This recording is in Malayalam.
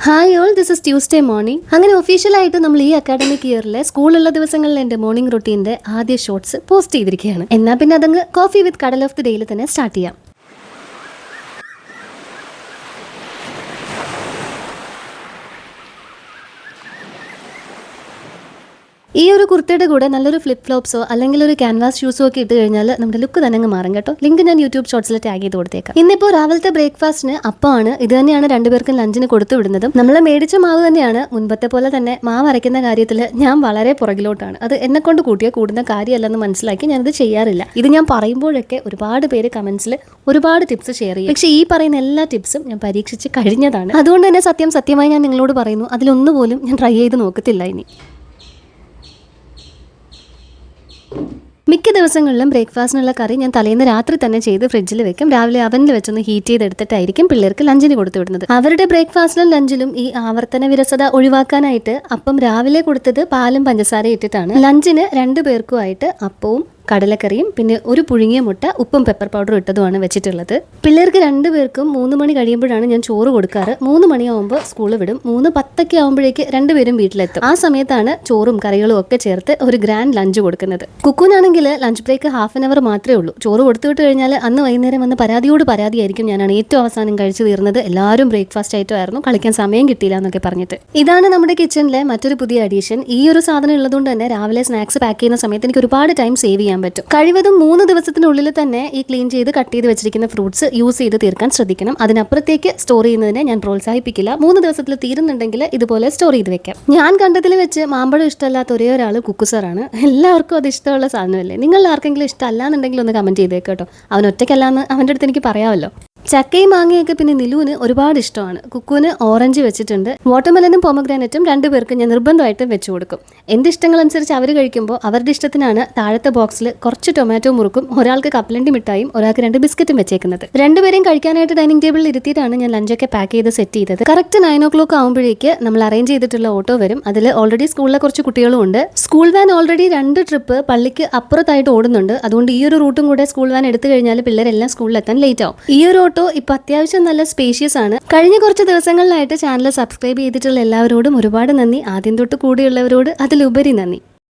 Hi all, this is Tuesday morning. അങ്ങനെ ഒഫീഷ്യലായിട്ട് നമ്മൾ ഈ അക്കാഡമിക് ഇയറിലെ സ്കൂളുള്ള ദിവസങ്ങളിൽ എൻ്റെ മോർണിംഗ് റൊട്ടീൻ്റെ ആദ്യ ഷോർട്സ് പോസ്റ്റ് ചെയ്തിരിക്കുകയാണ്. എന്നാൽ പിന്നെ അതങ്ങ് കോഫി വിത്ത് കടൽ ഓഫ് ദി ഡേയിൽ തന്നെ സ്റ്റാർട്ട് ചെയ്യാം. ഈ ഒരു കുർത്തയുടെ കൂടെ നല്ലൊരു ഫ്ലിപ്പ് ഫ്ലോപ്സോ അല്ലെങ്കിൽ ഒരു ക്യാൻവാസ് ഷൂസോ ഒക്കെ ഇട്ട് കഴിഞ്ഞാൽ നമ്മുടെ ലുക്ക് തന്നെ അങ്ങ് മാറും കേട്ടോ. ലിങ്ക് ഞാൻ യൂട്യൂബ് ഷോർട്സിൽ ടാഗ് ചെയ്ത് കൊടുത്തേക്കാം. ഇന്നിപ്പോൾ രാവിലത്തെ ബ്രേക്ക്ഫാസ്റ്റിന് അപ്പമാണ്. ഇത് തന്നെയാണ് രണ്ടുപേർക്കും ലഞ്ചിന് കൊടുത്തു വിടുന്നതും. നമ്മൾ മേടിച്ച മാവ് തന്നെയാണ്. മുൻപത്തെ പോലെ തന്നെ മാവ് അരയ്ക്കുന്ന കാര്യത്തിൽ ഞാൻ വളരെ പുറകിലോട്ടാണ്. അത് എന്നെ കൊണ്ട് കൂട്ടിയാൽ കൂടുന്ന കാര്യമല്ലെന്ന് മനസ്സിലാക്കി ഞാനത് ചെയ്യാറില്ല. ഇത് ഞാൻ പറയുമ്പോഴൊക്കെ ഒരുപാട് പേര് കമന്റ്സിൽ ഒരുപാട് ടിപ്സ് ഷെയർ ചെയ്യും. പക്ഷേ ഈ പറയുന്ന എല്ലാ ടിപ്സും ഞാൻ പരീക്ഷിച്ച് കഴിഞ്ഞതാണ്. അതുകൊണ്ട് തന്നെ സത്യമായി ഞാൻ നിങ്ങളോട് പറയുന്നു, അതിലൊന്നുപോലും ഞാൻ ട്രൈ ചെയ്ത് നോക്കത്തില്ല ഇനി. മിക്ക ദിവസങ്ങളിലും ബ്രേക്ക്ഫാസ്റ്റിനുള്ള കറി ഞാൻ തലേന്ന് രാത്രി തന്നെ ചെയ്ത് ഫ്രിഡ്ജിൽ വെക്കും. രാവിലെ അവനിൽ വെച്ചൊന്ന് ഹീറ്റ് ചെയ്തെടുത്തിട്ടായിരിക്കും പിള്ളേർക്ക് ലഞ്ചിന് കൊടുത്തു വിടുന്നത്. അവരുടെ ബ്രേക്ക്ഫാസ്റ്റിലും ലഞ്ചിലും ഈ ആവർത്തന വിരസത ഒഴിവാക്കാനായിട്ട് അപ്പം രാവിലെ കൊടുത്തത് പാലും പഞ്ചസാരയും ഇട്ടിട്ടാണ്. ലഞ്ചിന് 2 പേർക്കുമായിട്ട് അപ്പവും കടലക്കറിയും പിന്നെ ഒരു പുഴുങ്ങിയ മുട്ട ഉപ്പും പെപ്പർ പൗഡറും ഇട്ടതുമാണ് വെച്ചിട്ടുള്ളത്. പിള്ളേർക്ക് 2 പേർക്കും 3 മണി കഴിയുമ്പോഴാണ് ഞാൻ ചോറ് കൊടുക്കാറ്. 3 മണിയാവുമ്പോൾ സ്കൂളിൽ വിടും. 3:10 ആകുമ്പോഴേക്ക് 2 പേരും വീട്ടിലെത്തും. ആ സമയത്താണ് ചോറും കറികളും ഒക്കെ ചേർത്ത് ഒരു ഗ്രാൻഡ് ലഞ്ച് കൊടുക്കുന്നത്. കുക്കുനാണെങ്കിൽ ലഞ്ച് ബ്രേക്ക് ½ ആൻ അവർ മാത്രമേ ഉള്ളൂ. ചോറ് കൊടുത്തു വിട്ട് കഴിഞ്ഞാൽ അന്ന് വൈകുന്നേരം വന്ന് പരാതിയായിരിക്കും, ഞാനാണ് ഏറ്റവും അവസാനം കഴിച്ചു തീർന്നത്, എല്ലാവരും ബ്രേക്ക്ഫാസ്റ്റ് ആയിരുന്നു, കളിക്കാൻ സമയം കിട്ടിയില്ല എന്നൊക്കെ പറഞ്ഞിട്ട്. ഇതാണ് നമ്മുടെ കിച്ചണിലെ മറ്റൊരു പുതിയ അഡീഷൻ. ഈ ഒരു സാധനം ഉള്ളതുകൊണ്ട് തന്നെ രാവിലെ സ്നാക്സ് പാക്ക് ചെയ്യുന്ന സമയത്ത് എനിക്ക് ഒരുപാട് ടൈം സേവ് ചെയ്യാൻ പറ്റും. കഴിവതും 3 ദിവസത്തിനുള്ളിൽ തന്നെ ഈ ക്ലീൻ ചെയ്ത് കട്ട് ചെയ്ത് വെച്ചിരിക്കുന്ന ഫ്രൂട്ട്സ് യൂസ് ചെയ്ത് തീർക്കാൻ ശ്രദ്ധിക്കണം. അതിനപ്പുറത്തേക്ക് സ്റ്റോർ ചെയ്യുന്നതിനെ ഞാൻ പ്രോത്സാഹിപ്പിക്കില്ല. 3 ദിവസത്തിൽ തീരുന്നുണ്ടെങ്കിൽ ഇതുപോലെ സ്റ്റോർ ചെയ്ത് വെക്കാം. ഞാൻ കണ്ടതിൽ വെച്ച് മാമ്പഴം ഇഷ്ടമല്ലാത്ത ഒരേ ഒരാൾ കുക്കുസറാണ്. എല്ലാവർക്കും അത് ഇഷ്ടമുള്ള സാധനമല്ലേ? നിങ്ങൾ ആർക്കെങ്കിലും ഇഷ്ടമല്ല എന്നുണ്ടെങ്കിൽ ഒന്ന് കമന്റ് ചെയ്തേക്കട്ടോ. അവൻ ഒറ്റയ്ക്കല്ലാന്ന് അവൻ്റെ അടുത്ത് എനിക്ക് പറയാമല്ലോ. ചക്കയും മാങ്ങയൊക്കെ പിന്നെ നിലുവിന് ഒരുപാട് ഇഷ്ടമാണ്. കുക്കുവിന് ഓറഞ്ച് വെച്ചിട്ടുണ്ട്. വാട്ടർമെലനും പൊമഗ്രാനറ്റും 2 പേർക്ക് ഞാൻ നിർബന്ധമായിട്ടും വെച്ചു കൊടുക്കും. എൻ്റെ ഇഷ്ടങ്ങളനുസരിച്ച് അവർ കഴിക്കുമ്പോൾ അവരുടെ ഇഷ്ടത്തിനാണ് താഴത്തെ ബോക്സിൽ കുറച്ച് ടൊമാറ്റോ മുറുക്കും, ഒരാൾക്ക് കപ്പലണ്ടി മിഠായും, ഒരാൾക്ക് 2 ബിസ്ക്കറ്റും വെച്ചേക്കുന്നത്. 2 പേരെയും കഴിക്കാനായിട്ട് ഡൈനിങ് ടേബിളിൽ ഇരുത്തിയിട്ടാണ് ഞാൻ ലഞ്ചൊക്കെ പാക്ക് ചെയ്ത് സെറ്റ് ചെയ്തത്. കറക്റ്റ് 9 o'clock ആകുമ്പോഴേക്ക് നമ്മൾ അറേഞ്ച് ചെയ്തിട്ടുള്ള ഓട്ടോ വരും. അതിൽ ഓൾറെഡി സ്കൂളിലെ കുറച്ച് കുട്ടികളും ഉണ്ട്. സ്കൂൾ വാൻ ഓൾറെഡി 2 ട്രിപ്പ് പള്ളിക്ക് അപ്പുറത്തായിട്ട് ഓടുന്നുണ്ട്. അതുകൊണ്ട് ഈ ഒരു റൂട്ടും കൂടെ സ്കൂൾ വാൻ എടുത്തു കഴിഞ്ഞാൽ പിള്ളേരെല്ലാം സ്കൂളിലെത്താൻ ലേറ്റ് ആവും. ഈ ഒരു ഓട്ടോ ഇപ്പൊ അത്യാവശ്യം നല്ല സ്പേഷ്യസ് ആണ്. കഴിഞ്ഞ കുറച്ച് ദിവസങ്ങളിലായിട്ട് ചാനൽ സബ്സ്ക്രൈബ് ചെയ്തിട്ടുള്ള എല്ലാവരോടും ഒരുപാട് നന്ദി. ആദ്യം തൊട്ട് കൂടെയുള്ളവരോട് അതിലുപരി നന്ദി.